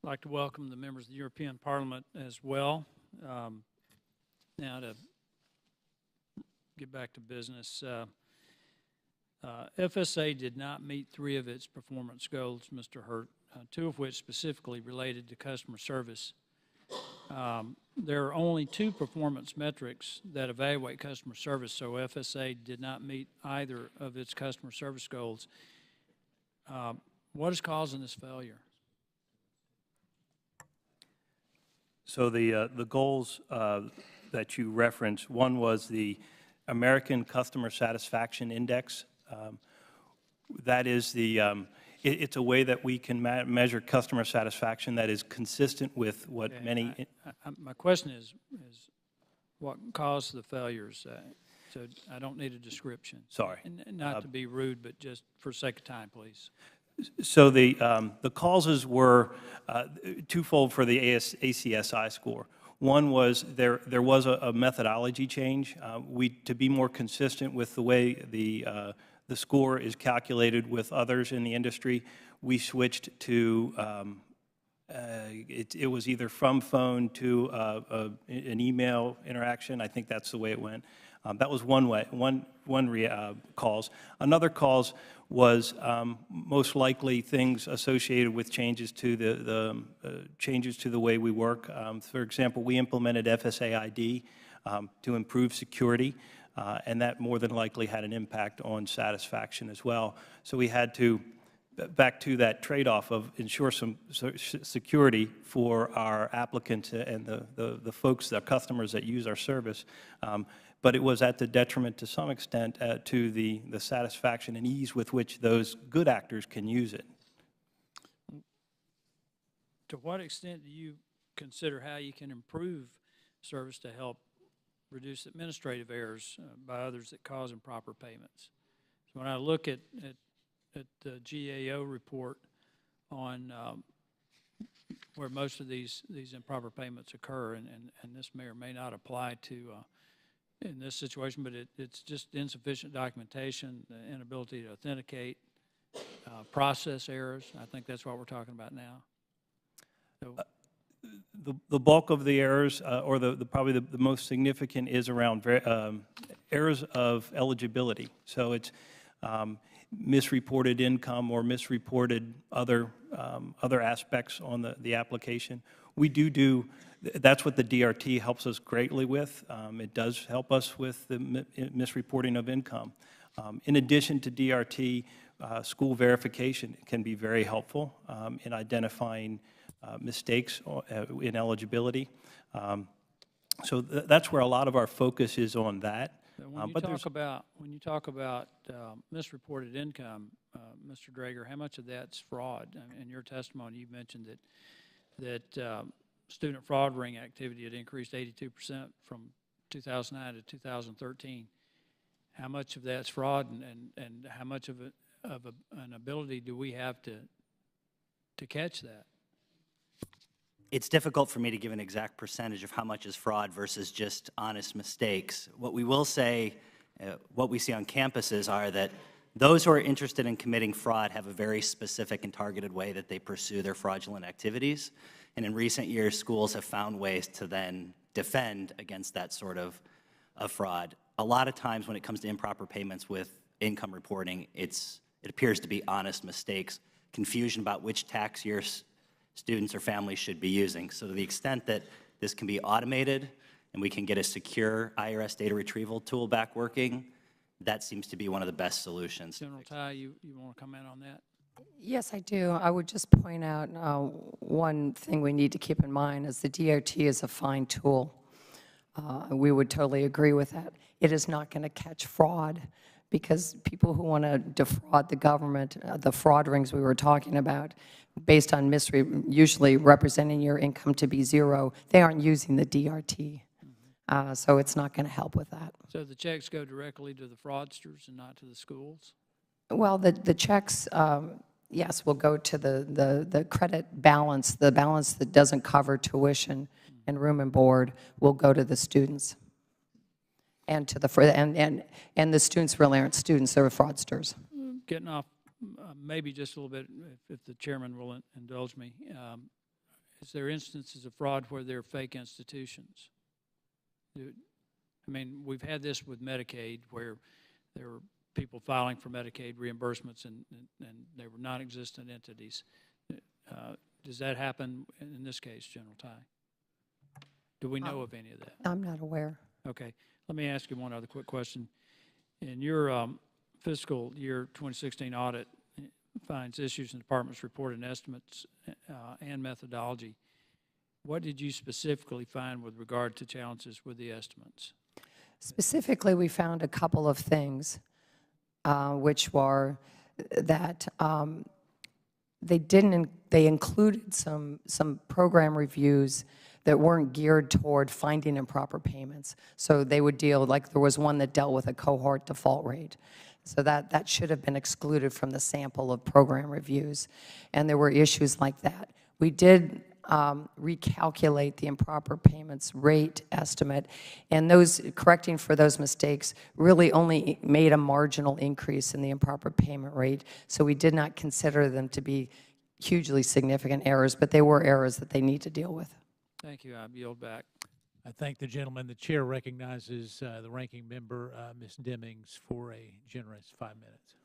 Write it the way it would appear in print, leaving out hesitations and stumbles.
I'd like to welcome the members of the European Parliament as well. Now to get back to business, FSA did not meet 3 of its performance goals, Mr. Hurt, 2 of which specifically related to customer service. There are only 2 performance metrics that evaluate customer service, so FSA did not meet either of its customer service goals. What is causing this failure? So the goals that you referenced, one was the American Customer Satisfaction Index. That is it's a way that we can measure customer satisfaction that is consistent with what many. My question is what caused the failures? So I don't need a description. Sorry. And not to be rude, but just for sake of time, please. So the causes were twofold for the ACSI score. One was there was a methodology change. To be more consistent with the way the score is calculated with others in the industry, we switched to it was either from phone to an email interaction. I think that's the way it went. That was one cause. Another cause was most likely things associated with changes to the way we work. For example, we implemented FSA ID to improve security, and that more than likely had an impact on satisfaction as well. So we had to back to that trade-off of ensure some security for our applicants and the folks, the customers that use our service. But it was at the detriment to some extent to the satisfaction and ease with which those good actors can use it. To what extent do you consider how you can improve service to help reduce administrative errors by others that cause improper payments? So when I look at the GAO report on where most of these improper payments occur, and this may or may not apply to in this situation, but it's just insufficient documentation, the inability to authenticate, process errors. I think that's what we're talking about now. So, the bulk of the errors, or probably the most significant, is around errors of eligibility. So it's misreported income or misreported other aspects on the application. We do that's what the DRT helps us greatly with. It does help us with the misreporting of income. In addition to DRT, school verification can be very helpful in identifying mistakes in eligibility. So that's where a lot of our focus is on that. When you talk about misreported income, Mr. Drager, how much of that's fraud? In your testimony, you mentioned that student fraud ring activity had increased 82% from 2009 to 2013. How much of that's fraud, and how much of an ability do we have to catch that? It's difficult for me to give an exact percentage of how much is fraud versus just honest mistakes. What we will say, what we see on campuses are that those who are interested in committing fraud have a very specific and targeted way that they pursue their fraudulent activities. And in recent years, schools have found ways to then defend against that sort of fraud. A lot of times when it comes to improper payments with income reporting, it appears to be honest mistakes, confusion about which tax years students or families should be using. So to the extent that this can be automated and we can get a secure IRS data retrieval tool back working, that seems to be one of the best solutions. General Ty, you want to comment on that? Yes, I do. I would just point out one thing we need to keep in mind is the DRT is a fine tool. We would totally agree with that. It is not going to catch fraud, because people who want to defraud the government, the fraud rings we were talking about, based on usually representing your income to be zero, they aren't using the DRT. So it's not going to help with that. So the checks go directly to the fraudsters and not to the schools? Well, the checks, yes, will go to the credit balance. The balance that doesn't cover tuition and room and board will go to the students. And to the students really aren't students, they're fraudsters. Getting off maybe just a little bit, if the chairman will indulge me. is there instances of fraud where there are fake institutions? I mean, we've had this with Medicaid where there were people filing for Medicaid reimbursements and they were non-existent entities. Does that happen in this case, General Ty? Do we know of any of that? I'm not aware. Okay. Let me ask you one other quick question. In your fiscal year 2016 audit, finds issues in the department's report and estimates and methodology. What did you specifically find with regard to challenges with the estimates? Specifically, we found a couple of things, which were that they included some program reviews that weren't geared toward finding improper payments. So they would deal, like there was one that dealt with a cohort default rate. So that should have been excluded from the sample of program reviews. And there were issues like that. We did recalculate the improper payments rate estimate, and those correcting for those mistakes really only made a marginal increase in the improper payment rate. So we did not consider them to be hugely significant errors, but they were errors that they need to deal with. Thank you. I yield back. I thank the gentleman. The chair recognizes the ranking member, Ms. Demings, for a generous 5 minutes.